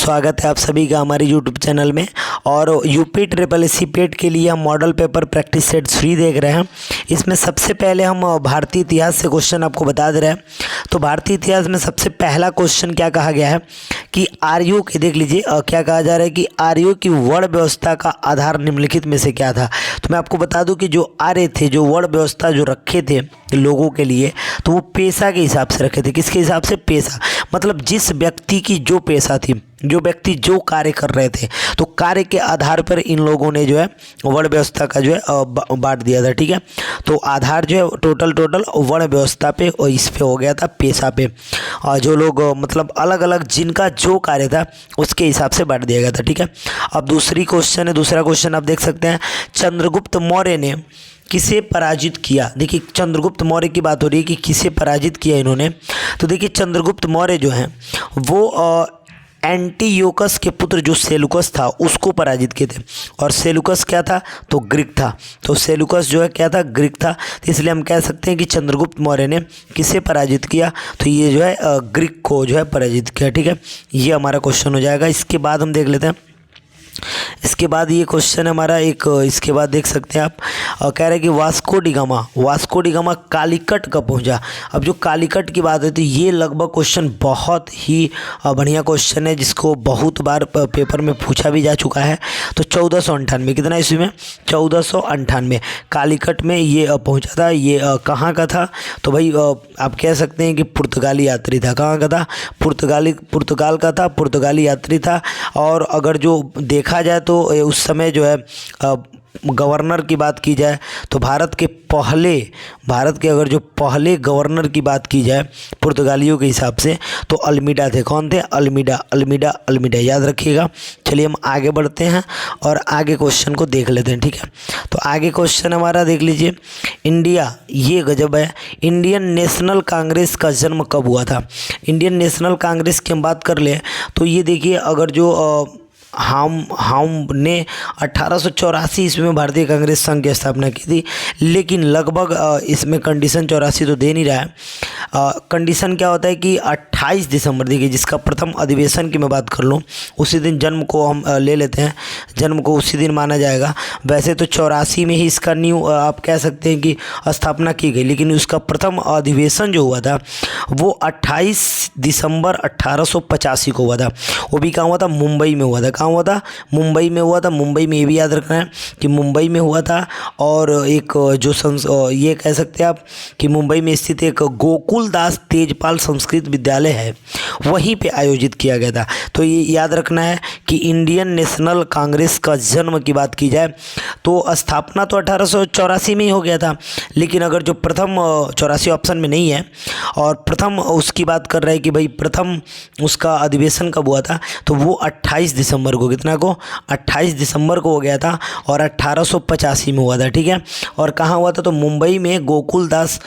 स्वागत है आप सभी का हमारे यूट्यूब चैनल में। और यूपी ट्रिपल एस सी पेट के लिए हम मॉडल पेपर प्रैक्टिस सेट 3 देख रहे हैं। इसमें सबसे पहले हम भारतीय इतिहास से क्वेश्चन आपको बता दे रहे हैं। तो भारतीय इतिहास में सबसे पहला क्वेश्चन क्या कहा गया है कि आर्यों के, देख लीजिए क्या कहा जा रहा है कि आर्यों की वर्ण व्यवस्था का आधार निम्नलिखित में से क्या था। तो मैं आपको बता दूं कि जो आर्य थे, जो वर्ण व्यवस्था जो रखे थे लोगों के लिए, तो वो पेशा के हिसाब से रखे थे। किसके हिसाब से? पेशा, मतलब जिस व्यक्ति की जो पेशा थी, जो व्यक्ति जो कार्य कर रहे थे, तो कार्य के आधार पर इन लोगों ने जो है वर्ण व्यवस्था का जो है बांट दिया था। ठीक है, तो आधार जो है टोटल वर्ण व्यवस्था पे और इस पे हो गया था पेशा पे। और जो लोग मतलब अलग अलग जिनका जो कार्य था उसके हिसाब से बांट दिया गया था। ठीक है, अब दूसरा क्वेश्चन आप देख सकते हैं, चंद्रगुप्त मौर्य ने किसे पराजित किया। देखिए चंद्रगुप्त मौर्य की बात हो रही है कि किसे पराजित किया इन्होंने। तो देखिए चंद्रगुप्त मौर्य जो हैं वो एंटीयोकस के पुत्र जो सेलुकस था उसको पराजित किए थे। और सेलुकस क्या था? तो ग्रीक था। तो सेलुकस जो है क्या था? ग्रीक था। तो इसलिए हम कह सकते हैं कि चंद्रगुप्त मौर्य ने किसे पराजित किया? तो ये जो है ग्रीक को जो है पराजित किया। ठीक है, ये हमारा क्वेश्चन हो जाएगा। इसके बाद हम देख लेते हैं, इसके बाद ये क्वेश्चन हमारा एक, इसके बाद देख सकते हैं आप, कह रहे हैं कि वास्को डी गामा कालीकट कब पहुंचा। अब जो कालीकट की बात है तो ये लगभग क्वेश्चन बहुत ही बढ़िया क्वेश्चन है, जिसको बहुत बार पेपर में पूछा भी जा चुका है। तो 1498, कितना ईस्वी में? 1498 कालीकट में ये पहुंचा था। ये कहाँ का था? तो भाई आप कह सकते हैं कि पुर्तगाली यात्री था। कहाँ का था? पुर्तगाल का था, पुर्तगाली यात्री था। और अगर जो देखा जाए तो उस समय जो है गवर्नर की बात की जाए तो भारत के अगर जो पहले गवर्नर की बात की जाए पुर्तगालियों के हिसाब से तो अल्मीडा थे। कौन थे? अल्मीडा, याद रखिएगा। चलिए हम आगे बढ़ते हैं और आगे क्वेश्चन को देख लेते हैं। ठीक है, तो आगे क्वेश्चन हमारा देख लीजिए, इंडिया, ये गजब है, इंडियन नेशनल कांग्रेस का जन्म कब हुआ था। इंडियन नेशनल कांग्रेस की हम बात कर ले तो ये देखिए, अगर जो हमने 1884 ईस्वी में भारतीय कांग्रेस संघ की स्थापना की थी, लेकिन लगभग इसमें कंडीशन 84 तो दे नहीं रहा है। कंडीशन क्या होता है कि 28 दिसंबर, देखिए जिसका प्रथम अधिवेशन की मैं बात कर लूँ उसी दिन जन्म को हम ले लेते हैं, जन्म को उसी दिन माना जाएगा। वैसे तो 84 में ही इसका आप कह सकते हैं कि स्थापना की गई, लेकिन उसका प्रथम अधिवेशन जो हुआ था वो 28 दिसंबर 1885 को हुआ था। वो भी कहाँ हुआ था? मुंबई में हुआ था। कहाँ हुआ था? मुंबई में हुआ था। मुंबई में ये भी याद रखना है कि मुंबई में हुआ था। और एक जो ये कह सकते हैं आप कि मुंबई में स्थित एक गोकुलदास तेजपाल संस्कृत विद्यालय है, वहीं पे आयोजित किया गया था। तो ये याद रखना है कि इंडियन नेशनल कांग्रेस का जन्म की बात की जाए तो स्थापना तो 1884 में ही हो गया था, लेकिन अगर जो प्रथम 84 ऑप्शन में नहीं है और प्रथम उसकी बात कर रहे हैं कि भाई प्रथम उसका अधिवेशन कब हुआ था, तो वो 28 दिसंबर को, कितना को? 28 दिसंबर को हो गया था और 1885 में हुआ था। ठीक है, और कहाँ हुआ था? तो मुंबई में गोकुलदास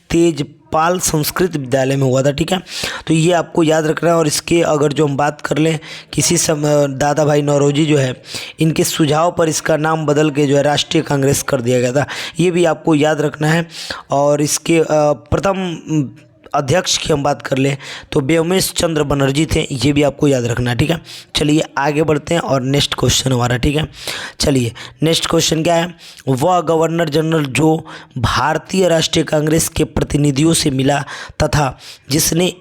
तेजपाल संस्कृत विद्यालय में हुआ था। ठीक है, तो ये आपको याद रखना है। और इसके अगर जो हम बात कर लें, किसी समय दादा भाई नौरोजी जो है, इनके सुझाव पर इसका नाम बदल के जो है राष्ट्रीय कांग्रेस कर दिया गया था, ये भी आपको याद रखना है। और इसके प्रथम अध्यक्ष की हम बात कर लें तो व्योमेश चंद्र बनर्जी थे, ये भी आपको याद रखना है। ठीक है, चलिए आगे बढ़ते हैं और नेक्स्ट क्वेश्चन हमारा। ठीक है, चलिए नेक्स्ट क्वेश्चन क्या है? वह गवर्नर जनरल जो भारतीय राष्ट्रीय कांग्रेस के प्रतिनिधियों से मिला तथा जिसने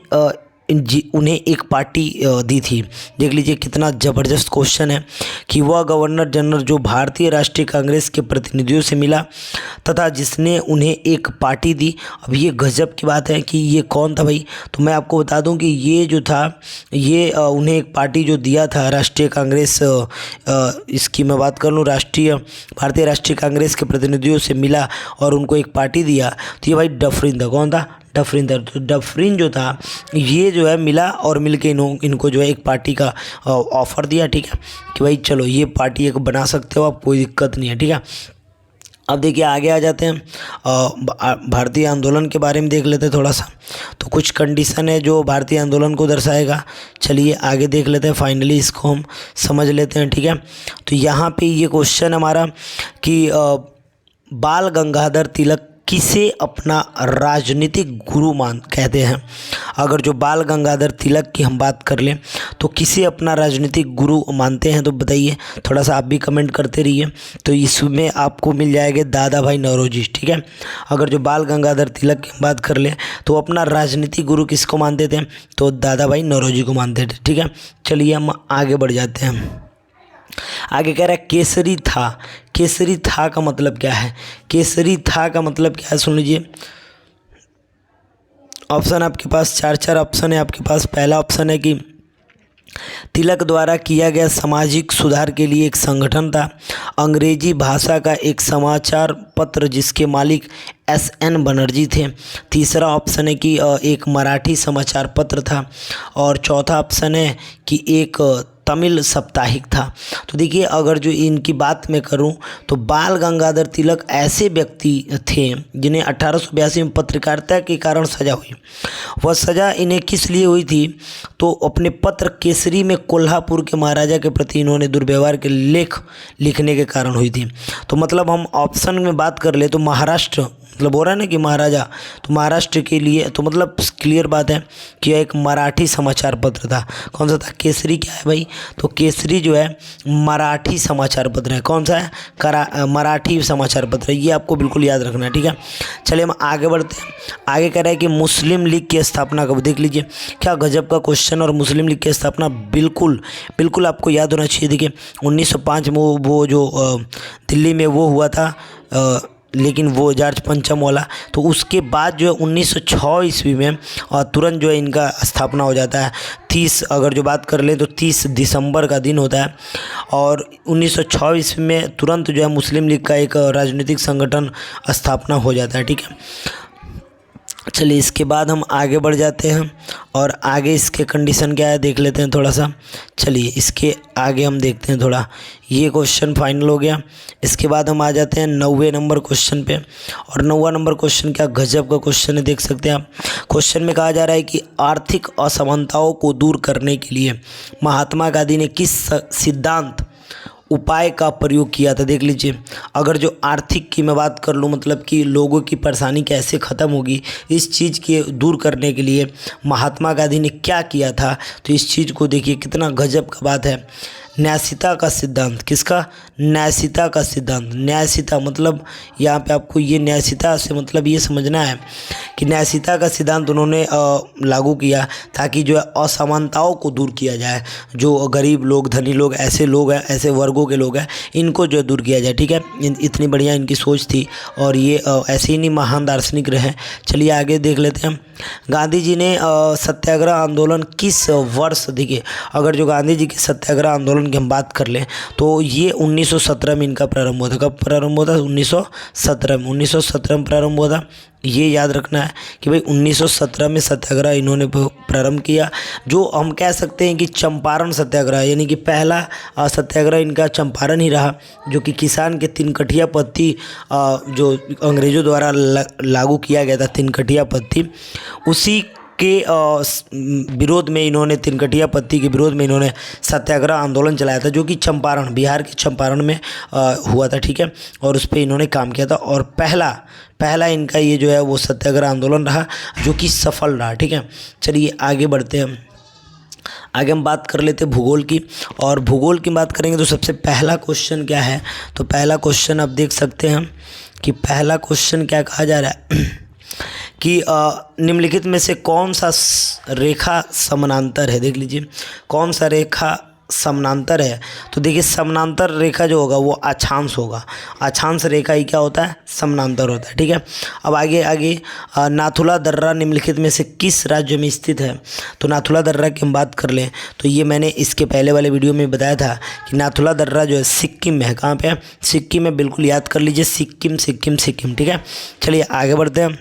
उन्हें एक पार्टी दी थी। देख लीजिए कितना ज़बरदस्त क्वेश्चन है कि वह गवर्नर जनरल जो भारतीय राष्ट्रीय कांग्रेस के प्रतिनिधियों से मिला तथा जिसने उन्हें एक पार्टी दी। अब ये गजब की बात है कि ये कौन था भाई? तो मैं आपको बता दूं कि ये जो था, ये उन्हें एक पार्टी जो दिया था राष्ट्रीय कांग्रेस, इसकी मैं बात कर लूँ, भारतीय राष्ट्रीय कांग्रेस के प्रतिनिधियों से मिला और उनको एक पार्टी दिया, तो ये भाई डफरिन था। कौन था? डफरिन था। तो डफरिन जो था ये जो है मिला और मिलके इनको जो है एक पार्टी का ऑफ़र दिया। ठीक है, कि भाई चलो ये पार्टी एक बना सकते हो आप, कोई दिक्कत नहीं है। ठीक है, अब देखिए आगे आ जाते हैं, भारतीय आंदोलन के बारे में देख लेते हैं थोड़ा सा। तो कुछ कंडीशन है जो भारतीय आंदोलन को दर्शाएगा। चलिए आगे देख लेते हैं, फाइनली इसको हम समझ लेते हैं। ठीक है, तो यहाँ पे ये क्वेश्चन हमारा कि बाल गंगाधर तिलक किसे अपना राजनीतिक गुरु कहते हैं। अगर जो बाल गंगाधर तिलक की हम बात कर लें तो किसे अपना राजनीतिक गुरु मानते हैं, तो बताइए, थोड़ा सा आप भी कमेंट करते रहिए। तो इसमें आपको मिल जाएंगे दादा भाई नौरोजी, ठीक है। अगर जो बाल गंगाधर तिलक की बात कर लें तो अपना राजनीतिक गुरु किसको मानते थे, तो दादा भाई नौरोजी को मानते थे, ठीक है। चलिए हम आगे बढ़ जाते हैं। आगे कह रहा है केसरी था। केसरी था का मतलब क्या है, केसरी था का मतलब क्या है, सुन लीजिए। ऑप्शन आपके पास चार ऑप्शन है आपके पास। पहला ऑप्शन है कि तिलक द्वारा किया गया सामाजिक सुधार के लिए एक संगठन था, अंग्रेजी भाषा का एक समाचार पत्र जिसके मालिक SN बनर्जी थे। तीसरा ऑप्शन है कि एक मराठी समाचार पत्र था। और चौथा ऑप्शन है कि एक तमिल साप्ताहिक था। तो देखिए, अगर जो इनकी बात मैं करूं तो बाल गंगाधर तिलक ऐसे व्यक्ति थे जिन्हें 1882 में पत्रकारिता के कारण सजा हुई। वह सजा इन्हें किस लिए हुई थी, तो अपने पत्र केसरी में कोल्हापुर के महाराजा के प्रति इन्होंने दुर्व्यवहार के लेख लिखने के कारण हुई थी। तो मतलब हम ऑप्शन में बात कर ले तो महाराष्ट्र, मतलब हो रहा है ना कि महाराजा, तो महाराष्ट्र के लिए, तो मतलब क्लियर बात है कि यह एक मराठी समाचार पत्र था। कौन सा था, केसरी क्या है भाई, तो केसरी जो है मराठी समाचार पत्र है। कौन सा है, मराठी समाचार पत्र है, ये आपको बिल्कुल याद रखना है, ठीक है। चलिए हम आगे बढ़ते हैं। आगे कह रहा है कि मुस्लिम लीग की स्थापना कब, देख लीजिए क्या गजब का क्वेश्चन। और मुस्लिम लीग की स्थापना बिल्कुल आपको याद होना चाहिए। देखिए 1905 में वो जो दिल्ली में वो हुआ था, लेकिन वो जॉर्ज पंचम वाला, तो उसके बाद जो है 1906 ईस्वी में तुरंत जो है इनका स्थापना हो जाता है। 30 अगर जो बात कर लें तो 30 दिसंबर का दिन होता है। और 1906 ईस्वी में तुरंत जो है मुस्लिम लीग का एक राजनीतिक संगठन स्थापना हो जाता है, ठीक है। चलिए इसके बाद हम आगे बढ़ जाते हैं और आगे इसके कंडीशन क्या है देख लेते हैं थोड़ा सा। चलिए इसके आगे हम देखते हैं थोड़ा, ये क्वेश्चन फाइनल हो गया। इसके बाद हम आ जाते हैं 90वें नंबर क्वेश्चन पे। और 90वां नंबर क्वेश्चन क्या गजब का क्वेश्चन है, देख सकते हैं आप। क्वेश्चन में कहा जा रहा है कि आर्थिक असमानताओं को दूर करने के लिए महात्मा गांधी ने किस सिद्धांत उपाय का प्रयोग किया था, देख लीजिए। अगर जो आर्थिक की मैं बात कर लूँ, मतलब कि लोगों की परेशानी कैसे ख़त्म होगी, इस चीज़ के दूर करने के लिए महात्मा गांधी ने क्या किया था, तो इस चीज़ को देखिए कितना गजब का बात है। न्यायशीता का सिद्धांत, किसका, न्यायशीता का सिद्धांत। न्यायशीता मतलब यहाँ पे आपको ये न्यायशीता से मतलब ये समझना है कि न्यायशीता का सिद्धांत उन्होंने लागू किया ताकि जो है असमानताओं को दूर किया जाए। जो गरीब लोग, धनी लोग, ऐसे लोग हैं, ऐसे वर्गों के लोग हैं, इनको जो दूर किया जाए, ठीक है। इतनी बढ़िया इनकी सोच थी और ये ऐसे ही नहीं महान दार्शनिक रहे। चलिए आगे देख लेते हैं। गांधी जी ने सत्याग्रह आंदोलन किस वर्ष, देखिए अगर जो गांधी जी के सत्याग्रह आंदोलन की हम बात कर लें तो ये 1917 में इनका प्रारंभ हुआ था। कब प्रारंभ हुआ था, 1917 में। 1917 में प्रारंभ हुआ था, ये याद रखना है कि भाई 1917 में सत्याग्रह इन्होंने प्रारंभ किया। जो हम कह सकते हैं कि चंपारण सत्याग्रह, यानी कि पहला सत्याग्रह इनका चंपारण ही रहा, जो कि किसान के तिनकठिया पत्ती जो अंग्रेज़ों द्वारा लागू किया गया था, तिनकठिया पत्ती, उसी के विरोध में इन्होंने, तिनकठिया पत्ती के विरोध में इन्होंने सत्याग्रह आंदोलन चलाया था, जो कि चंपारण, बिहार के चंपारण में हुआ था, ठीक है। और उस पर इन्होंने काम किया था और पहला इनका ये जो है वो सत्याग्रह आंदोलन रहा, जो कि सफल रहा, ठीक है। चलिए आगे बढ़ते हैं। आगे हम बात कर लेते हैं भूगोल की। और भूगोल की बात करेंगे तो सबसे पहला क्वेश्चन क्या है, तो पहला क्वेश्चन आप देख सकते हैं कि पहला क्वेश्चन क्या कहा जा रहा है कि निम्नलिखित में से कौन सा रेखा समानांतर है, देख लीजिए कौन सा रेखा समानांतर है। तो देखिए समानांतर रेखा जो होगा वो अक्षांश होगा, अक्षांश रेखा ही क्या होता है, समानांतर होता है, ठीक है। अब आगे नाथुला दर्रा निम्नलिखित में से किस राज्य में स्थित है। तो नाथुला दर्रा की हम बात कर लें तो ये मैंने इसके पहले वाले वीडियो में बताया था कि नाथुला दर्रा जो है सिक्किम में है। कहाँ पे है, सिक्किम में, बिल्कुल याद कर लीजिए, सिक्किम, ठीक है। चलिए आगे बढ़ते हैं।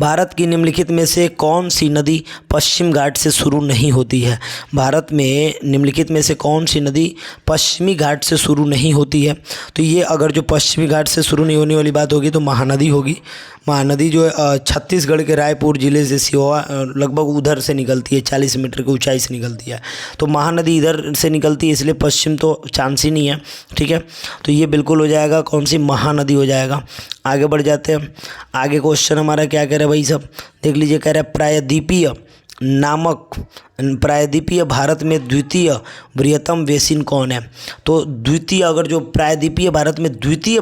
भारत की निम्नलिखित में से कौन सी नदी पश्चिम घाट से शुरू नहीं होती है? भारत में निम्नलिखित में से कौन सी नदी पश्चिमी घाट से शुरू नहीं होती है? तो ये अगर जो पश्चिमी घाट से शुरू नहीं होने वाली बात होगी तो महानदी होगी। महानदी जो है छत्तीसगढ़ के रायपुर जिले से सिहोवा लगभग उधर से निकलती है, 40 मीटर की ऊंचाई से निकलती है। तो महानदी इधर से निकलती है, इसलिए पश्चिम तो चांस ही नहीं है। ठीक है, तो ये बिल्कुल हो जाएगा, कौन सी महानदी हो जाएगा। आगे बढ़ जाते हैं। आगे क्वेश्चन हमारा क्या कह रहा है भाई सब देख लीजिए। कह रहा है प्रायद्वीपीय भारत में द्वितीय बृहत्तम बेसिन कौन है? तो द्वितीय, अगर जो प्रायद्वीपीय भारत में द्वितीय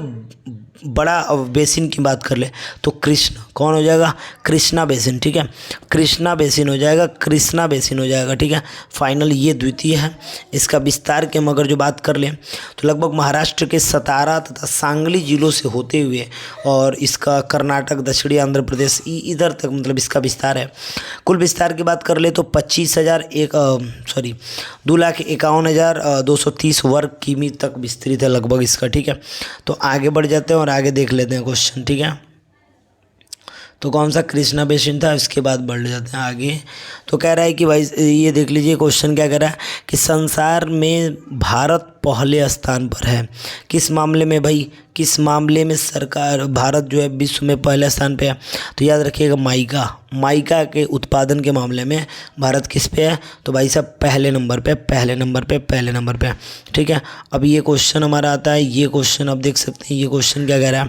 बड़ा बेसिन की बात कर ले तो कृष्ण कौन हो जाएगा? कृष्णा बेसिन। ठीक है, कृष्णा बेसिन हो जाएगा, कृष्णा बेसिन हो जाएगा। ठीक है, फाइनल ये द्वितीय है। इसका विस्तार के हम अगर जो बात कर लें तो लगभग महाराष्ट्र के सतारा तथा सांगली जिलों से होते हुए और इसका कर्नाटक, दक्षिणी आंध्र प्रदेश इधर तक मतलब इसका विस्तार है। कुल विस्तार की बात कर ले तो 2,51,230 वर्ग किमी तक विस्तृत है लगभग इसका। ठीक है, तो आगे बढ़ जाते हैं और आगे देख लेते हैं क्वेश्चन। ठीक है, तो कौन सा कृष्णा बेसिन था, इसके बाद बढ़ जाते हैं आगे। तो कह रहा है कि भाई ये देख लीजिए क्वेश्चन क्या कह रहा है कि संसार में भारत पहले स्थान पर है। किस मामले में भाई? किस मामले में भारत जो है विश्व में पहले स्थान पे है? तो याद रखिएगा माइका के उत्पादन के मामले में भारत किस पे है? तो भाई साहब पहले नंबर पे। ठीक है, अब ये क्वेश्चन हमारा आता है। ये क्वेश्चन आप देख सकते हैं। ये क्वेश्चन क्या कह रहा है?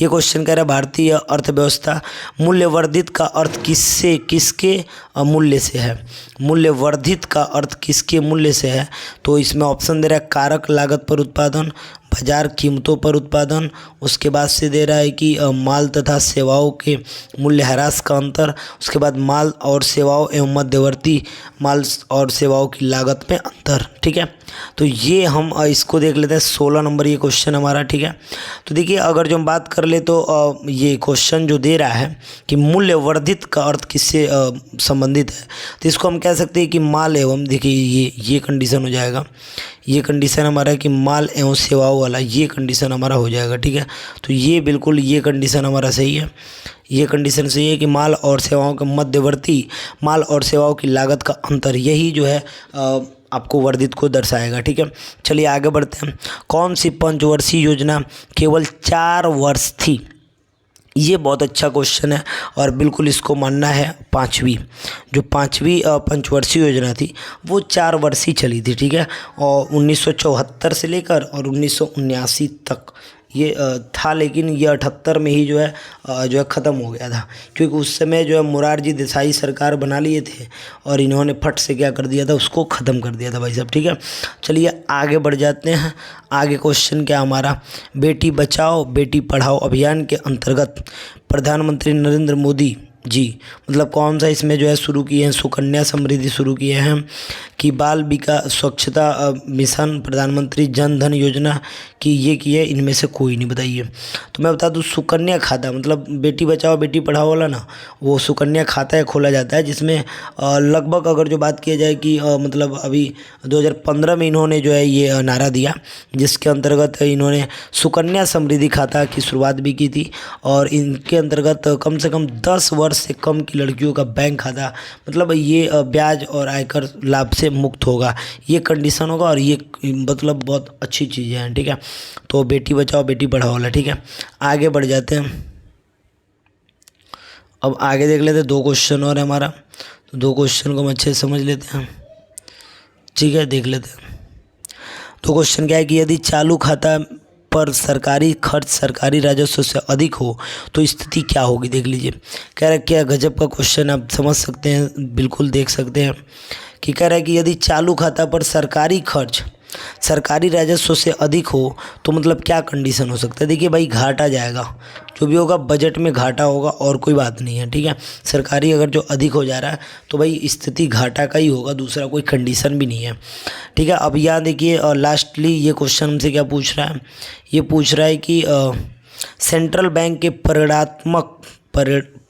ये क्वेश्चन कह रहा है भारतीय अर्थव्यवस्था मूल्यवर्धित का अर्थ किसके मूल्य से है? मूल्यवर्धित का अर्थ किसके मूल्य से है? तो इसमें ऑप्शन दे रहा है कारक लागत पर उत्पादन, बाजार कीमतों पर उत्पादन, उसके बाद से दे रहा है कि माल तथा सेवाओं के मूल्य ह्रास का अंतर, उसके बाद माल और सेवाओं एवं मध्यवर्ती माल और सेवाओं की लागत में अंतर। ठीक है, तो ये हम इसको देख लेते हैं। 16 नंबर ये क्वेश्चन हमारा। ठीक है, तो देखिए अगर जो हम बात कर ले तो ये क्वेश्चन जो दे रहा है कि मूल्यवर्धित का अर्थ किससे संबंधित है, तो इसको हम कह सकते हैं कि माल एवं, देखिए ये कंडीशन हो जाएगा। ये कंडीशन हमारा कि माल एवं सेवाओं वाला ये कंडीशन हमारा हो जाएगा। ठीक है, तो ये बिल्कुल ये कंडीशन हमारा सही है। ये कंडीशन सही है कि माल और सेवाओं के मध्यवर्ती माल और सेवाओं की लागत का अंतर, यही जो है आपको वर्धित को दर्शाएगा। ठीक है, चलिए आगे बढ़ते हैं। कौन सी पंचवर्षीय योजना केवल 4 वर्ष थी? ये बहुत अच्छा क्वेश्चन है और बिल्कुल इसको मानना है। जो पाँचवीं पंचवर्षीय योजना थी वो 4 वर्ष ही चली थी। ठीक है, और 1974 से लेकर और 1979 तक ये था, लेकिन ये 78 में ही जो है ख़त्म हो गया था, क्योंकि उस समय जो है मोरारजी देसाई सरकार बना लिए थे और इन्होंने फट से क्या कर दिया था, उसको ख़त्म कर दिया था भाई साहब। ठीक है, चलिए आगे बढ़ जाते हैं। आगे क्वेश्चन क्या हमारा, बेटी बचाओ बेटी पढ़ाओ अभियान के अंतर्गत प्रधानमंत्री नरेंद्र मोदी जी मतलब कौन सा इसमें जो है शुरू किए हैं, सुकन्या समृद्धि शुरू किए हैं कि बाल विकास स्वच्छता मिशन, प्रधानमंत्री जन धन योजना की ये की है, इनमें से कोई नहीं। बताइए। तो मैं बता दूं सुकन्या खाता मतलब बेटी बचाओ बेटी पढ़ाओ वाला ना, वो सुकन्या खाता खोला जाता है, जिसमें लगभग अगर जो बात की जाए कि मतलब अभी 2015 में इन्होंने जो है ये नारा दिया, जिसके अंतर्गत इन्होंने सुकन्या समृद्धि खाता की शुरुआत भी की थी और इनके अंतर्गत कम से कम 10 वर्ष से कम की लड़कियों का बैंक खाता मतलब ये ब्याज और आयकर लाभ से मुक्त होगा, ये कंडीशन होगा और ये मतलब बहुत अच्छी चीज़ें हैं। ठीक है, तो बेटी बचाओ बेटी पढ़ाओ वाला। ठीक है, आगे बढ़ जाते हैं। अब आगे देख लेते हैं, 2 क्वेश्चन और है हमारा, तो 2 क्वेश्चन को हम अच्छे से समझ लेते हैं। ठीक है, देख लेते हैं। तो क्वेश्चन क्या है कि यदि चालू खाता पर सरकारी खर्च सरकारी राजस्व से अधिक हो तो स्थिति क्या होगी। देख लीजिए, कह रहा है क्या गजब का क्वेश्चन, आप समझ सकते हैं, बिल्कुल देख सकते हैं कि कह रहा है कि यदि चालू खाता पर सरकारी खर्च सरकारी राजस्व से अधिक हो तो मतलब क्या कंडीशन हो सकता है। देखिए भाई, घाटा जाएगा, जो भी होगा बजट में घाटा होगा और कोई बात नहीं है। ठीक है, सरकारी अगर जो अधिक हो जा रहा है तो भाई स्थिति घाटा का ही होगा, दूसरा कोई कंडीशन भी नहीं है। ठीक है, अब यहाँ देखिए लास्टली ये क्वेश्चन हमसे क्या पूछ रहा है, ये पूछ रहा है कि सेंट्रल बैंक के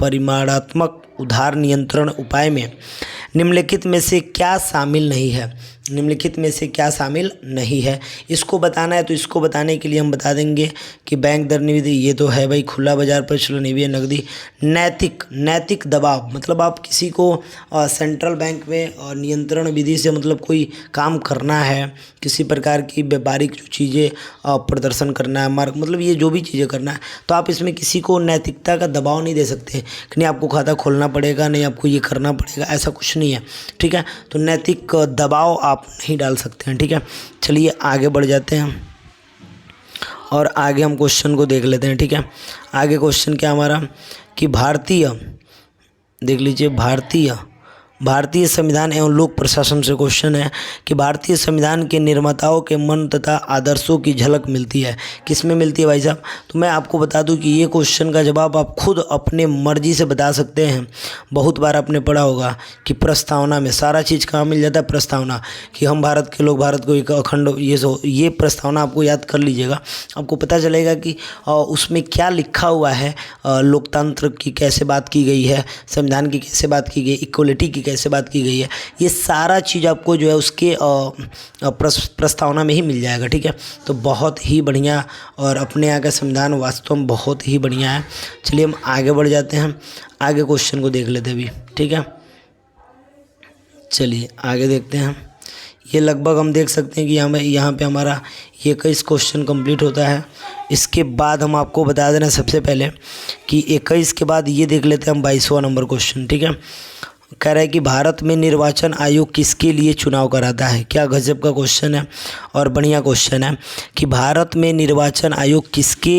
परिमाणात्मक उधार नियंत्रण उपाय में निम्नलिखित में से क्या शामिल नहीं है। निम्नलिखित में से क्या शामिल नहीं है। इसको बताना है तो इसको बताने के लिए हम बता देंगे कि बैंक दर निविदा, ये तो है भाई, खुला बाजार पर निविदा नकदी। नैतिक दबाव, मतलब आप किसी को सेंट्रल बैंक में नियंत्रण विधि से मतलब कोई काम करना है, किसी प्रकार की व्यापारिक जो चीज़ें प्रदर्शन करना है, मार्ग मतलब ये जो भी चीज़ें करना है, तो आप इसमें किसी को नैतिकता का दबाव नहीं दे सकते कि नहीं आपको खाता खोलना पड़ेगा, नहीं आपको ये करना पड़ेगा, ऐसा कुछ नहीं है, ठीक है। तो नैतिक दबाव आप नहीं डाल सकते हैं, ठीक है। चलिए आगे बढ़ जाते हैं और आगे हम क्वेश्चन को देख लेते हैं, ठीक है। आगे क्वेश्चन क्या हमारा कि देख लीजिए भारतीय संविधान एवं लोक प्रशासन से क्वेश्चन है कि भारतीय संविधान के निर्माताओं के मन तथा आदर्शों की झलक मिलती है, किसमें मिलती है भाई साहब। तो मैं आपको बता दूं कि ये क्वेश्चन का जवाब आप खुद अपने मर्जी से बता सकते हैं। बहुत बार आपने पढ़ा होगा कि प्रस्तावना में सारा चीज़ कहाँ मिल जाता है, प्रस्तावना, कि हम भारत के लोग भारत को एक अखंड, ये प्रस्तावना आपको याद कर लीजिएगा। आपको पता चलेगा कि उसमें क्या लिखा हुआ है, लोकतंत्र की कैसे बात की गई है, संविधान की कैसे बात की गई, इक्वलिटी की कैसे बात की गई है, ये सारा चीज़ आपको जो है उसके प्रस्तावना में ही मिल जाएगा, ठीक है। तो बहुत ही बढ़िया, और अपने यहाँ का संविधान वास्तव में बहुत ही बढ़िया है। चलिए हम आगे बढ़ जाते हैं, आगे क्वेश्चन को देख लेते हैं अभी, ठीक है। चलिए आगे देखते हैं। ये लगभग हम देख सकते हैं कि यहाँ पे हमारा ये 21 क्वेश्चन कंप्लीट होता है। इसके बाद हम आपको बता देना सबसे पहले कि 21 के बाद ये देख लेते हैं हम 22वां नंबर क्वेश्चन, ठीक है। कह रहा है कि भारत में निर्वाचन आयोग किसके लिए चुनाव कराता है। क्या गजब का क्वेश्चन है और बढ़िया क्वेश्चन है कि भारत में निर्वाचन आयोग किसके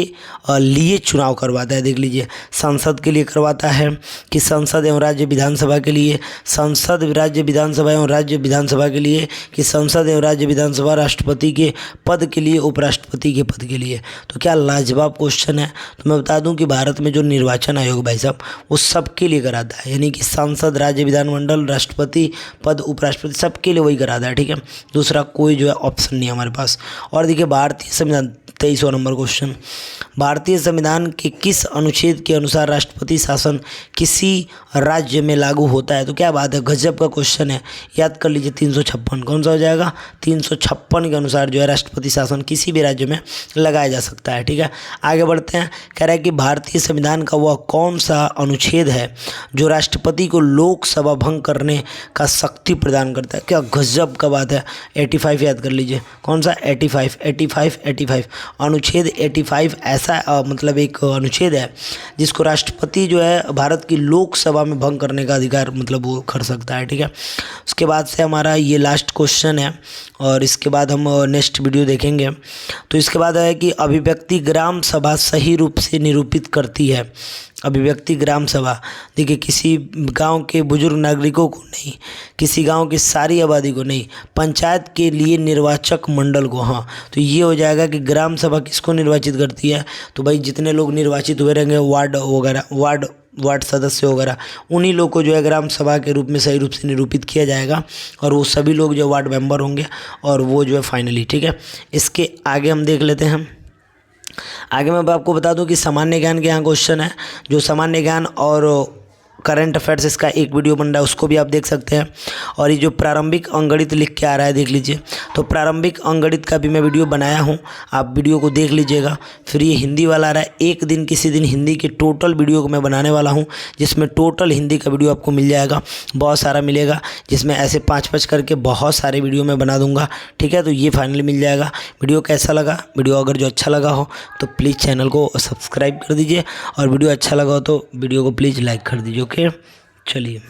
लिए चुनाव करवाता है। देख लीजिए, संसद के लिए करवाता है कि संसद एवं राज्य विधानसभा के लिए, संसद राज्य विधानसभा एवं राज्य विधानसभा के लिए, कि संसद एवं राज्य विधानसभा राष्ट्रपति के पद के लिए, उपराष्ट्रपति के पद के लिए। तो क्या लाजवाब क्वेश्चन है। तो मैं बता दूं कि भारत में जो निर्वाचन आयोग भाई साहब वो सबके लिए कराता है, यानी कि संसद, राज्य विधानमंडल, राष्ट्रपति पद, उपराष्ट्रपति, सबके लिए वही कराता है, ठीक है। दूसरा कोई जो है ऑप्शन नहीं है हमारे पास। और देखिए भारतीय संविधान 23वां नंबर क्वेश्चन, भारतीय संविधान के किस अनुच्छेद के अनुसार राष्ट्रपति शासन किसी राज्य में लागू होता है। तो क्या बात है, गजब का क्वेश्चन है, याद कर लीजिए 356। कौन सा हो जाएगा, 356 के अनुसार जो है राष्ट्रपति शासन किसी भी राज्य में लगाया जा सकता है, ठीक है। आगे बढ़ते हैं। कह रहा है कि भारतीय संविधान का वह कौन सा अनुच्छेद है जो राष्ट्रपति को लोकसभा भंग करने का शक्ति प्रदान करता है। क्या गजब का बात है, 85 याद कर लीजिए। कौन सा, 85 अनुच्छेद 85 ऐसा मतलब एक अनुच्छेद है जिसको राष्ट्रपति जो है भारत की लोकसभा में भंग करने का अधिकार मतलब वो कर सकता है, ठीक है। उसके बाद से हमारा ये लास्ट क्वेश्चन है और इसके बाद हम नेक्स्ट वीडियो देखेंगे। तो इसके बाद है कि अभिव्यक्ति ग्राम सभा सही रूप से निरूपित करती है। अभिव्यक्ति ग्राम सभा, देखिए किसी गांव के बुजुर्ग नागरिकों को नहीं, किसी गांव की सारी आबादी को नहीं, पंचायत के लिए निर्वाचक मंडल को। हाँ, तो ये हो जाएगा कि ग्राम सभा किसको निर्वाचित करती है। तो भाई जितने लोग निर्वाचित हुए रहेंगे, वार्ड वगैरह, वार्ड सदस्य वगैरह, उन्हीं लोग को जो है ग्राम सभा के रूप में सही रूप से निरूपित किया जाएगा और वो सभी लोग जो वार्ड मेंबर होंगे और वो जो है फाइनली, ठीक है। इसके आगे हम देख लेते हैं। आगे मैं आपको बता दूं कि सामान्य ज्ञान के यहाँ क्वेश्चन है, जो सामान्य ज्ञान और करंट अफेयर्स इसका एक वीडियो बन रहा है, उसको भी आप देख सकते हैं। और ये जो प्रारंभिक अंकगणित लिख के आ रहा है, देख लीजिए, तो प्रारंभिक अंकगणित का भी मैं वीडियो बनाया हूँ, आप वीडियो को देख लीजिएगा। फिर ये हिंदी वाला आ रहा है, एक दिन किसी दिन हिंदी के टोटल वीडियो को मैं बनाने वाला हूँ, जिसमें टोटल हिंदी का वीडियो आपको मिल जाएगा, बहुत सारा मिलेगा, जिसमें ऐसे 5-5 करके बहुत सारे वीडियो मैं बना दूंगा, ठीक है। तो ये फाइनली मिल जाएगा। वीडियो कैसा लगा, वीडियो अगर जो अच्छा लगा हो तो प्लीज़ चैनल को सब्सक्राइब कर दीजिए और वीडियो अच्छा लगा हो तो वीडियो को प्लीज़ लाइक कर दीजिए, ओके। चलिए।